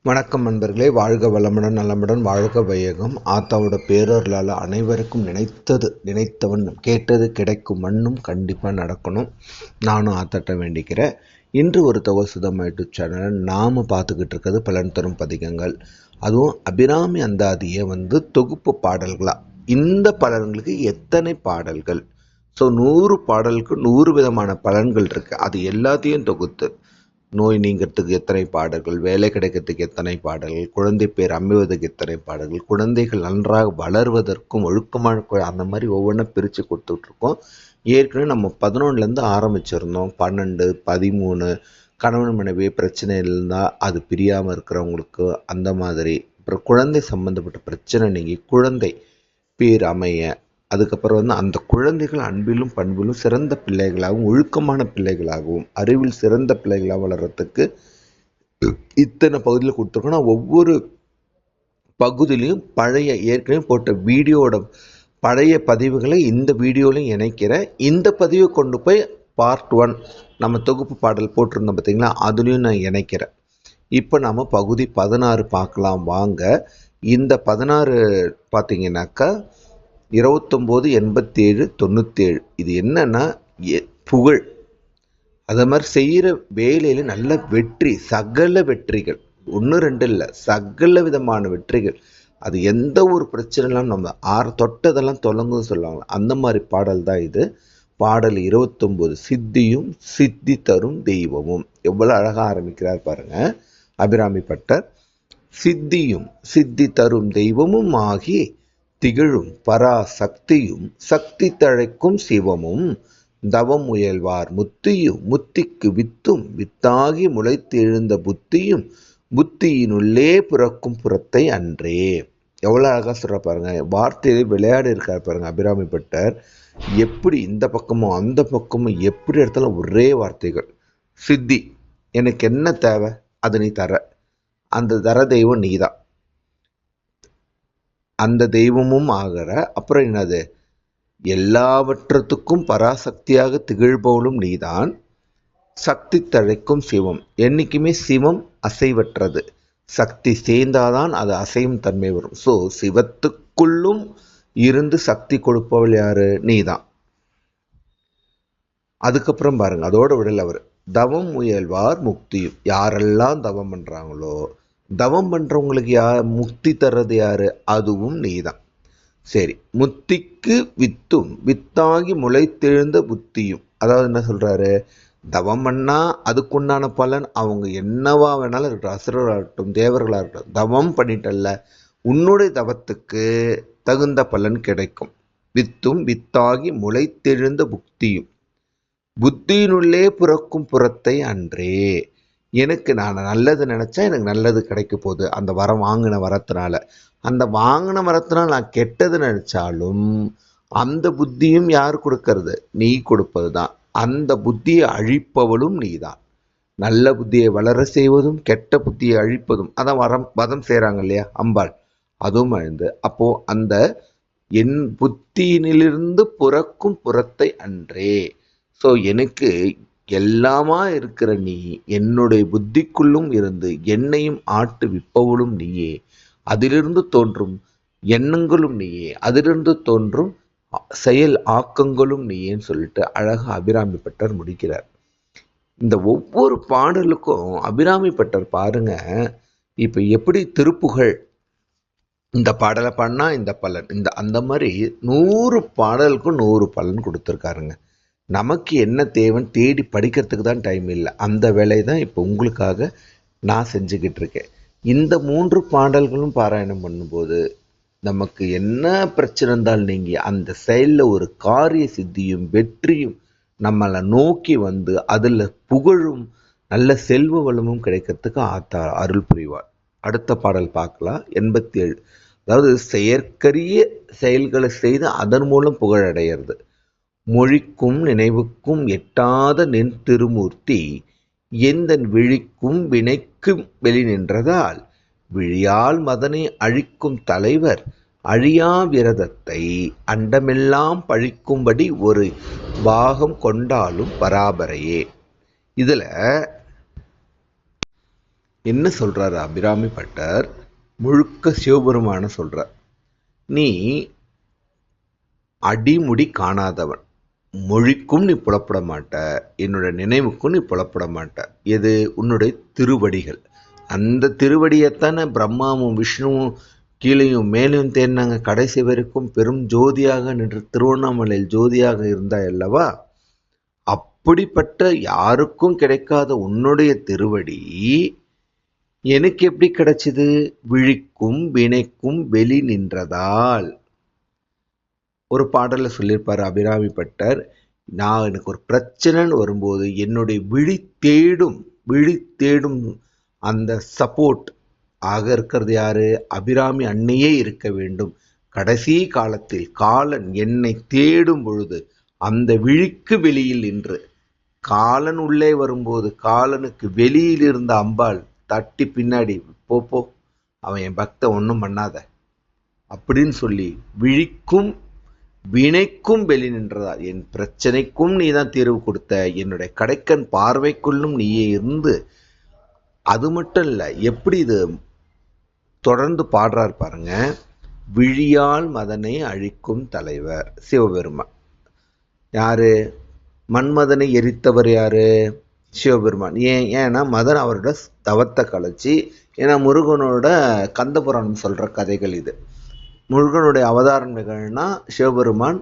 வணக்கம் நண்பர்களே, வாழ்க வளமுடன் நலமுடன் வாழ்க வையகம். ஆத்தாவோட பேரர்களால் அனைவருக்கும் நினைத்தவன் கேட்டது கிடைக்கும் மண்ணும் கண்டிப்பாக நடக்கணும். நானும் ஆத்தாட்ட வேண்டிக்கிறேன். இன்று ஒரு தவசுதம் யூடியூப் சேனல் நாம் பார்த்துக்கிட்டு இருக்கிறது பலன் தரும் பதிகங்கள். அதுவும் அபிராமி அந்தாதியை தொகுப்பு பாடல்களாக. இந்த பலன்களுக்கு எத்தனை பாடல்கள்? 100 பாடலுக்கு 100 விதமான பலன்கள் இருக்குது. அது எல்லாத்தையும் தொகுத்து நோய் நீங்கிறதுக்கு எத்தனை பாடல்கள், வேலை கிடைக்கிறதுக்கு எத்தனை பாடல்கள், குழந்தை பேர் அமைவதற்கு எத்தனை பாடல்கள், குழந்தைகள் நன்றாக வளர்வதற்கும் ஒழுக்கமான அந்த மாதிரி ஒவ்வொன்றும் பிரித்து கொடுத்துட்ருக்கோம். ஏற்கனவே நம்ம 11லேருந்து ஆரம்பிச்சிருந்தோம். 12, 13 கணவன் மனைவி பிரச்சனை இருந்தால் அது பிரியாமல் இருக்கிறவங்களுக்கு அந்த மாதிரி. அப்புறம் குழந்தை சம்மந்தப்பட்ட பிரச்சனை நீங்கி குழந்தை பேர் அமைய, அதுக்கப்புறம் அந்த குழந்தைகள் அன்பிலும் பண்பிலும் சிறந்த பிள்ளைகளாகவும் ஒழுக்கமான பிள்ளைகளாகவும் அறிவில் சிறந்த பிள்ளைகளாக வளர்கிறதுக்கு இத்தனை பகுதியில் கொடுத்துருக்கோம். ஒவ்வொரு பகுதியிலையும் பழைய ஏற்கனவே போட்ட வீடியோட பழைய பதிவுகளை இந்த வீடியோலையும் இணைக்கிறேன். இந்த பதிவை கொண்டு போய் பார்ட் 1 நம்ம தொகுப்பு பாடல் போட்டிருந்தோம் பார்த்தீங்களா, அதுலேயும் நான் இணைக்கிறேன். இப்போ நம்ம பகுதி 16 பார்க்கலாம் வாங்க. இந்த 16 பார்த்தீங்கன்னாக்கா 29, 87, 97. இது என்னன்னா புகழ். அதை மாதிரி செய்கிற வேலையில் நல்ல வெற்றி, சகல வெற்றிகள், 1 2 இல்லை, சகல விதமான வெற்றிகள். அது எந்த ஒரு பிரச்சனைலாம் நம்ம தொட்டதெல்லாம் தொடங்குன்னு சொல்லுவாங்க. அந்த மாதிரி பாடல் தான் இது. பாடல் 29, சித்தியும் சித்தி தரும் தெய்வமும். எவ்வளோ அழகாக ஆரம்பிக்கிறார் பாருங்க அபிராமி பட்டர். சித்தியும் சித்தி தரும் தெய்வமும் ஆகி திகழும் பராசக்தியும் சக்தி தழைக்கும் சிவமும் தவம் முயல்வார் முத்தியும் முத்திக்கு வித்தும் வித்தாகி முளைத்தெழுந்த புத்தியும் புத்தியினுள்ளே பிறக்கும் புறத்தை அன்றே. எவ்வளோ அழகாக சொல்ற பாருங்க. வார்த்தையிலே விளையாடி இருக்கார் பாருங்க அபிராமி பட்டர். எப்படி இந்த பக்கமும் அந்த பக்கமும் எப்படி எடுத்தாலும் ஒரே வார்த்தைகள். சித்தி, எனக்கு என்ன தேவை அது நீ தர, அந்த தர தெய்வம் நீதான், அந்த தெய்வமும் ஆகிற. அப்புறம் என்னது, எல்லாவற்றத்துக்கும் பராசக்தியாக திகழ்பவளும் நீதான், சக்தி தழைக்கும் சிவம். என்னைக்குமே சிவம் அசைவற்றது, சக்தி சேர்ந்தாதான் அது அசையும் தன்மை வரும். ஸோ சிவத்துக்குள்ளும் இருந்து சக்தி கொடுப்பவள் யாரு? நீதான். அதுக்கப்புறம் பாருங்க, அதோட விடல் அவர் தவம் முயல்வார் முக்தியும். யாரெல்லாம் தவம் பண்றாங்களோ, தவம் பண்றவங்களுக்கு முக்தி தர்றது யாரு? அதுவும் நீதான். சரி, முத்திக்கு வித்தும் வித்தாகி முளைத்தெழுந்த புத்தியும். அதாவது என்ன சொல்றாரு, தவம் பண்ணா அதுக்குண்டான பலன் அவங்க என்னவா வேணாலும் இருக்கட்டும், அசுரர்களாக இருக்கட்டும் தேவர்களாக இருக்கட்டும், தவம் பண்ணிட்டல்ல உன்னுடைய தவத்துக்கு தகுந்த பலன் கிடைக்கும். வித்தும் வித்தாகி முளைத்தெழுந்த புத்தியும் புத்தியினுள்ளே பிறக்கும் புறத்தை அன்றே. எனக்கு நான் நல்லது நினச்சா எனக்கு நல்லது கிடைக்க போகுது அந்த வரம், வாங்கின வரத்தினால. அந்த வாங்கின வரத்தினால் நான் கெட்டது நினச்சாலும் அந்த புத்தியும் யார் கொடுக்கறது? நீ கொடுப்பது தான். அந்த புத்தியை அழிப்பவளும் நீ தான். நல்ல புத்தியை வளர செய்வதும் கெட்ட புத்தியை அழிப்பதும். அதான் வதம் செய்கிறாங்க இல்லையா அம்பாள், அதுவும் அழிந்து. அப்போ அந்த என் புத்தியினிலிருந்து புறக்கும் புறத்தை அன்றே. ஸோ எனக்கு எல்லாமா இருக்கிற நீ என்னுடைய புத்திக்குள்ளும் இருந்து என்னையும் ஆட்டு விப்பவளும் நீயே, அதிலிருந்து தோன்றும் எண்ணங்களும் நீயே, அதிலிருந்து தோன்றும் செயல் ஆக்கங்களும் நீயேன்னு சொல்லிட்டு அழகா அபிராமி பட்டர் முடிக்கிறார். இந்த ஒவ்வொரு பாடலுக்கும் அபிராமி பட்டர் பாருங்க, இப்ப எப்படி திருப்புகழ் இந்த பாடலை பண்ணா இந்த பலன், அந்த மாதிரி 100 பாடலுக்கும் 100 பலன் கொடுத்துருக்காருங்க. நமக்கு என்ன தேவைன்னு தேடி படிக்கிறதுக்கு தான் டைம் இல்லை. அந்த வேலையை தான் இப்போ உங்களுக்காக நான் செஞ்சுக்கிட்டு இருக்கேன். இந்த 3 பாடல்களும் பாராயணம் பண்ணும்போது நமக்கு என்ன பிரச்சனை இருந்தாலும் நீங்கள் அந்த செயலில் ஒரு காரிய சித்தியும் வெற்றியும் நம்மளை நோக்கி அதில் புகழும் நல்ல செல்வ வளமும் கிடைக்கிறதுக்கு ஆத்தா அருள் புரிவார். அடுத்த பாடல் பார்க்கலாம். 87. அதாவது செயற்கரிய செயல்களை செய்து அதன் மூலம் புகழடைகிறது. மொழிக்கும் நினைவுக்கும் எட்டாத நின் திருமூர்த்தி எந்தன் விழிக்கும் வினைக்கும் வெளி நின்றதால் விழியால் மதனை அழிக்கும் தலைவர் அழியா விரதத்தை அண்டமெல்லாம் பழிக்கும்படி ஒரு பாகம் கொண்டாலும் பராபரையே. இதுல என்ன சொல்றாரு அபிராமி பட்டர்? முழுக்க சிவபெருமான சொல்றார். நீ அடிமுடி காணாதவன், மொழிக்கும் நீ புலப்பட மாட்ட, என்னோட நினைவுக்கும் நீ புலப்பட மாட்ட. எது? உன்னுடைய திருவடிகள். அந்த திருவடியைத்தானே பிரம்மாவும் விஷ்ணுவும் கீழையும் மேலையும் தேடினாங்க. கடைசி வரைக்கும் பெரும் ஜோதியாக நின்று திருவண்ணாமலையில் ஜோதியாக இருந்தா அல்லவா? அப்படிப்பட்ட யாருக்கும் கிடைக்காத உன்னுடைய திருவடி எனக்கு எப்படி கிடைச்சது? விழிக்கும் வினைக்கும் வெளி நின்றதால். ஒரு பாடல்ல சொல்லியிருப்பாரு அபிராமி பட்டர், நான் எனக்கு ஒரு பிரச்சனைன்னு வரும்போது என்னுடைய விழி தேடும் அந்த சப்போர்ட் ஆக இருக்கிறது யாரு? அபிராமி அன்னையே இருக்க வேண்டும். கடைசி காலத்தில் காலன் என்னை தேடும் பொழுது அந்த விழிக்கு வெளியில் நின்று, காலன் உள்ளே வரும்போது காலனுக்கு வெளியில் இருந்த அம்பாள் தட்டி பின்னாடி போ, அவன் என் பக்த ஒன்றும் பண்ணாத அப்படின்னு சொல்லி விழிக்கும் வினைக்கும் வெளி நின்றதா. என் பிரச்சனைக்கும் நீ தான் தீர்வு கொடுத்த, என்னுடைய கடைக்கண் பார்வைக்குள்ளும் நீயே இருந்து. அது மட்டும் இல்லை, எப்படி இது தொடர்ந்து பாடுறார் பாருங்க. விழியால் மதனை அழிக்கும் தலைவர் சிவபெருமான். யாரு? மன்மதனை எரித்தவர் யாரு? சிவபெருமான். ஏன்னா மதன் அவரோட தவத்தை கலைச்சி, ஏன்னா முருகனோட கந்தபுராணம் சொல்ற கதைகள் இது. முருகனுடைய அவதாரம் நிகழ்னா சிவபெருமான்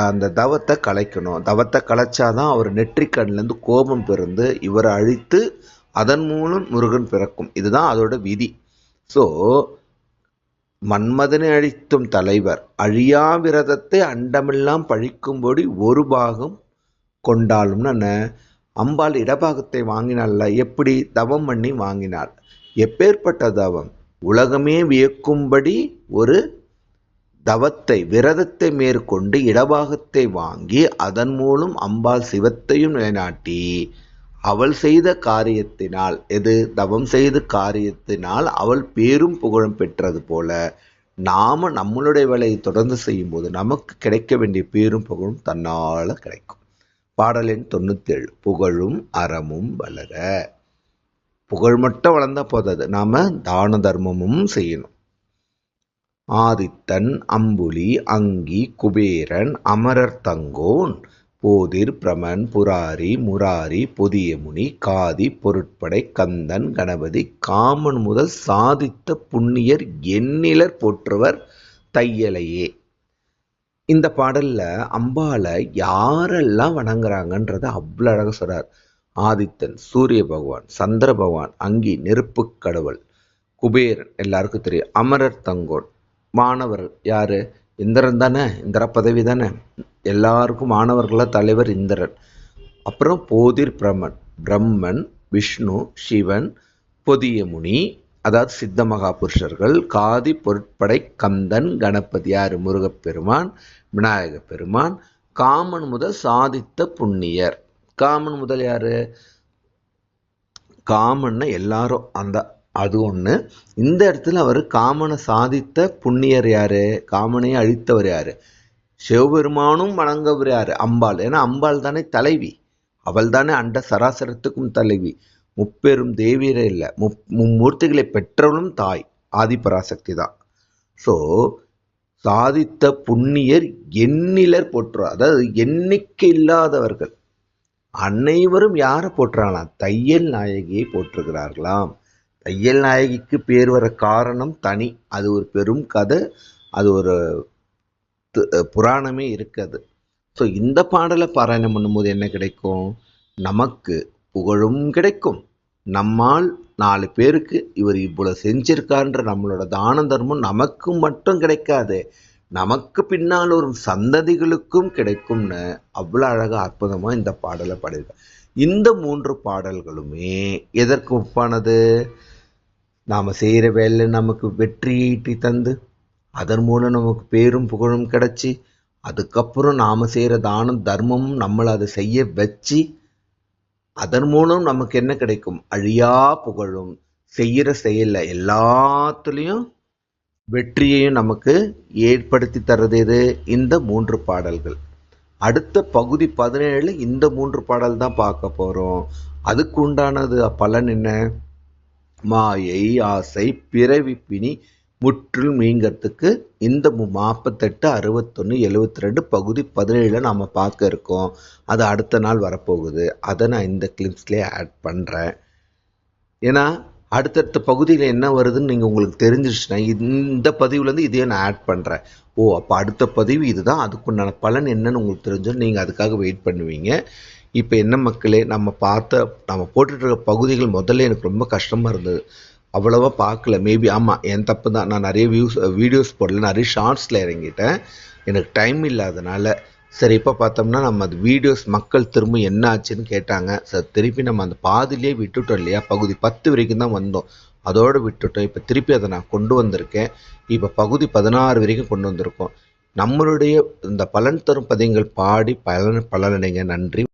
அந்த தவத்தை கலைக்கணும். தவத்தை கலைச்சாதான் அவர் நெற்றிக்கண்ணிலேருந்து கோபம் பிறந்து இவரை அழித்து அதன் மூலம் முருகன் பிறக்கும். இதுதான் அதோட விதி. ஸோ மன்மதனை அழித்தும் தலைவர் அழியா விரதத்தை அண்டமெல்லாம் பழிக்கும்படி ஒரு பாகம் கொண்டாலும்னு அம்பாள் இடபாகத்தை வாங்கினால. எப்படி? தவம் பண்ணி வாங்கினாள். எப்பேற்பட்ட தவம்? உலகமே வியக்கும்படி ஒரு தவத்தை விரதத்தை மேற்கொண்டு இடபாகத்தை வாங்கி அதன் மூலம் அம்பாள் சிவத்தையும் நிலைநாட்டி அவள் செய்த காரியத்தினால், எது? தவம் செய்த காரியத்தினால் அவள் பேரும் புகழும் பெற்றது போல நாம நம்மளுடைய வேலையை தொடர்ந்து செய்யும் போது நமக்கு கிடைக்க வேண்டிய பேரும் புகழும் தன்னால கிடைக்கும். பாடல் எண் 97. புகழும் அறமும் வளர. புகழ் மட்டும் வளர்ந்தா போதாது, நாம தான தர்மமும் செய்யணும். ஆதித்தன் அம்புலி அங்கி குபேரன் அமரர் தங்கோன் போதிர் பிரமன் புராரி முராரி பொதியமுனி காதி பொருட்படை கந்தன் கணபதி காமன் முதல் சாதித்த புண்ணியர் எண்ணிலர் போற்றுவர் தையலையே. இந்த பாடல்ல அம்பாளை யாரெல்லாம் வணங்குறாங்கன்றத அவ்வளோ அழகாக சொல்றார். ஆதித்தன் சூரிய பகவான், சந்திர பகவான், அங்கி நெருப்பு கடவுள், குபேரன் எல்லாருக்கும் தெரியும், அமரர் தங்கோன் மாணவர் யாரு? இந்திரன் தானே, இந்திர பதவி தானே, எல்லாருக்கும் மாணவர்கள தலைவர் இந்திரன். அப்புறம் போதிர் பிரமன், பிரம்மன், விஷ்ணு, சிவன், பொதியமுனி அதாவது சித்த மகாபுருஷர்கள், காதி பொருட்படை கந்தன் கணபதி யாரு? முருகப்பெருமான், விநாயக பெருமான், காமன் முதல் சாதித்த புண்ணியர். காமன் முதல் யாரு? காமன்னா எல்லாரும் அந்த அது ஒன்று. இந்த இடத்துல அவர் காமனை சாதித்த புண்ணியர் யாரு? காமனையை அழித்தவர் யாரு? சிவபெருமானும் வணங்கவர் யாரு? அம்பாள். ஏன்னா அம்பாள் தானே தலைவி, அவள் தானே அண்ட சராசரத்துக்கும் தலைவி. முப்பெரும் தேவியரே இல்லை, மும்மூர்த்திகளை பெற்றவளும் தாய் ஆதிபராசக்தி தான். ஸோ சாதித்த புண்ணியர் எண்ணிலர் போற்றுவார். அதாவது எண்ணிக்கை இல்லாதவர்கள் அனைவரும் யாரை போற்றுறாங்களாம்? தையல் நாயகியை போற்றுகிறார்களாம். தையல் நாயகிக்கு பேர் வர காரணம் தனி, அது ஒரு பெரும் கதை, அது ஒரு புராணமே இருக்குது. ஸோ இந்த பாடலை பாராயணம் பண்ணும்போது என்ன கிடைக்கும்? நமக்கு புகழும் கிடைக்கும், நம்மால் 4 பேருக்கு இவர் இவ்வளவு செஞ்சிருக்கான்ற நம்மளோட தான தர்மம் நமக்கு மட்டும் கிடைக்காது, நமக்கு பின்னால் ஒரு சந்ததிகளுக்கும் கிடைக்கும்னு அவ்வளோ அழகாக அற்புதமாக இந்த பாடலை பாடியிருக்காங்க. இந்த 3 பாடல்களுமே எதற்கு ஒப்பானது? நாம் செய்கிற வேலை நமக்கு வெற்றியை ஈட்டி தந்து அதன் மூலம் நமக்கு பேரும் புகழும் கிடைச்சி, அதுக்கப்புறம் நாம் செய்கிற தானம் தர்மமும் நம்மளை அதை செய்ய வச்சு அதன் மூலம் நமக்கு என்ன கிடைக்கும்? அழியா புகழும், செய்கிற செயல்ல எல்லாத்துலேயும் வெற்றியையும் நமக்கு ஏற்படுத்தி தர்றது எது? இந்த 3 பாடல்கள். அடுத்த பகுதி 17 இந்த 3 பாடல் தான் பார்க்க போகிறோம். அதுக்கு உண்டானது பலன் என்ன? மாயை ஆசை பிறவி பிணி முற்றிலும் நீங்கிறதுக்கு இந்த 48 61 72 பகுதி 17 நாம் பார்க்க இருக்கோம். அது அடுத்த நாள் வரப்போகுது. அதை நான் இந்த கிளிப்ஸ்லேயே ஆட் பண்ணுறேன். ஏன்னா அடுத்தடுத்த பகுதியில் என்ன வருதுன்னு நீங்கள் உங்களுக்கு தெரிஞ்சிருச்சுன்னா இந்த பதிவுலேருந்து இதையே நான் ஆட் பண்ணுறேன். அப்போ அடுத்த பதிவு இதுதான், அதுக்குண்டான பலன் என்னன்னு உங்களுக்கு தெரிஞ்சும் நீங்கள் அதுக்காக வெயிட் பண்ணுவீங்க. இப்போ என்ன மக்களே, நம்ம போட்டுட்ருக்க பகுதிகள் முதல்ல எனக்கு ரொம்ப கஷ்டமாக இருந்தது, அவ்வளோவா பார்க்கல. மேபி ஆமாம் என் தப்பு தான், நான் நிறைய வீடியோஸ் போடல, நிறைய ஷார்ட்ஸில் இறங்கிட்டேன், எனக்கு டைம் இல்லாதனால. சரி, இப்போ பார்த்தோம்னா நம்ம அது வீடியோஸ் மக்கள் திரும்ப என்ன ஆச்சுன்னு கேட்டாங்க. சார் திருப்பி நம்ம அந்த பாதிலேயே விட்டுட்டோம் இல்லையா, பகுதி 10 வரைக்கும் தான் வந்தோம், அதோடு விட்டுட்டோம். இப்போ திருப்பி அதை நான் கொண்டு வந்திருக்கேன். இப்போ பகுதி 16 வரைக்கும் கொண்டு வந்திருக்கோம். நம்மளுடைய இந்த பலன் தரும் பதியங்கள் பாடி பலனடைங்க. நன்றி.